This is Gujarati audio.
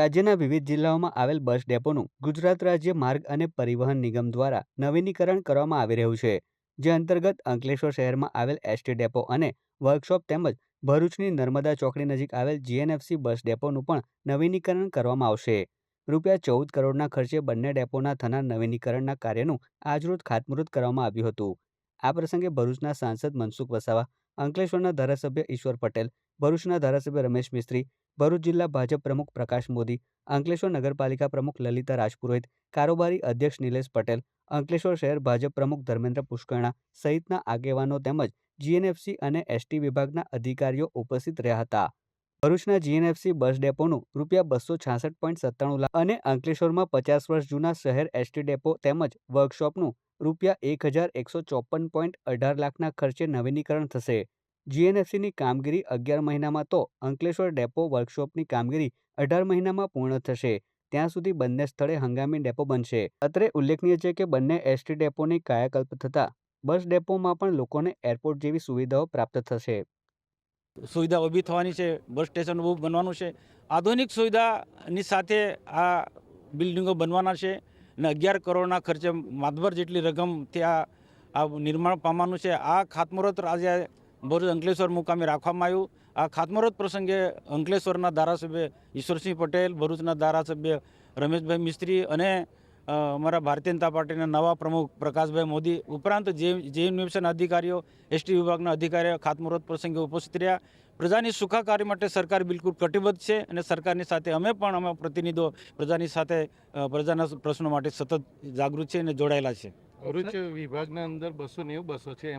રાજ્યના વિવિધ જિલ્લાઓમાં આવેલ બસ ડેપોનું ગુજરાત રાજ્ય માર્ગ અને પરિવહન નિગમ દ્વારા નવીનીકરણ કરવામાં આવી રહ્યું છે, જે અંતર્ગત અંકલેશ્વર શહેરમાં આવેલ એસટી ડેપો અને વર્કશોપ તેમજ ભરૂચની નર્મદા ચોકડી નજીક આવેલ જીએનએફસી બસ ડેપોનું પણ નવીનીકરણ કરવામાં આવશે. ₹14 કરોડના ખર્ચે બંને ડેપોના થનાર નવીનીકરણના કાર્યનું આજરોજ ખાતમુહૂર્ત કરવામાં આવ્યું હતું. આ પ્રસંગે ભરૂચના સાંસદ મનસુખ વસાવા, અંકલેશ્વરના ધારાસભ્ય ઈશ્વર પટેલ, ભરૂચના ધારાસભ્ય રમેશ મિસ્ત્રી, ભરૂચ જિલ્લા ભાજપ પ્રમુખ પ્રકાશ મોદી, અંકલેશ્વર નગરપાલિકા પ્રમુખ લલિતા રાજપુરોહિત, કારોબારી અધ્યક્ષ નિલેશ પટેલ, અંકલેશ્વર શહેર ભાજપ પ્રમુખ ધર્મેન્દ્ર પુષ્કરણા સહિતના આગેવાનો તેમજ જીએનએફસી અને એસટી વિભાગના અધિકારીઓ ઉપસ્થિત રહ્યા હતા. ભરૂચના જીએનએફસી બસ ડેપોનું ₹266.97 લાખ અને અંકલેશ્વરમાં 50 વર્ષ જૂના શહેર એસટી ડેપો તેમજ વર્કશોપનું ₹1,154.18 લાખના ખર્ચે નવીનીકરણ થશે. જીએનએફસીની કામગીરી 11 મહિનામાં તો અંકલેશ્વર ડેપો વર્કશોપની કામગીરી 18 મહિનામાં પૂર્ણ થશે. ત્યાં સુધી બંને સ્થળે હંગામી ડેપો બનશે. અત્રે ઉલ્લેખનીય છે કે બંને એસટી ડેપોની કાયાકલ્પ થતાં બસ ડેપોમાં પણ લોકોને એરપોર્ટ જેવી સુવિધાઓ પ્રાપ્ત થશે. સુવિધા ઊભી થવાની છે, બસ સ્ટેશન ઊભું બનવાનું છે, આધુનિક સુવિધાની સાથે આ બિલ્ડિંગો બનવાના છે અને 11 કરોડના ખર્ચે માતબર જેટલી રકમ ત્યાં આ નિર્માણ પામવાનું છે. આ ખાતમુહૂર્ત આજે ભરૂચ અંકલેશ્વર મુકામે રાખવામાં આવ્યું. આ ખાતમુહૂર્ત પ્રસંગે અંકલેશ્વરના ધારાસભ્ય ઈશ્વરસિંહ પટેલ, ભરૂચના ધારાસભ્ય રમેશભાઈ મિસ્ત્રી અને અમારા ભારતીય જનતા પાર્ટીના નવા પ્રમુખ પ્રકાશભાઈ મોદી ઉપરાંત જીએનએફસીના અધિકારીઓ, એસટી વિભાગના અધિકારીઓ ખાતમુહૂર્ત પ્રસંગે ઉપસ્થિત રહ્યા. પ્રજાની સુખાકારી માટે સરકાર બિલકુલ કટિબદ્ધ છે અને સરકારની સાથે અમે પ્રતિનિધિઓ પ્રજાની સાથે પ્રજાના પ્રશ્નો માટે સતત જાગૃત છે અને જોડાયેલા છે. ભરૂચ વિભાગના અંદર 290 બસો છે.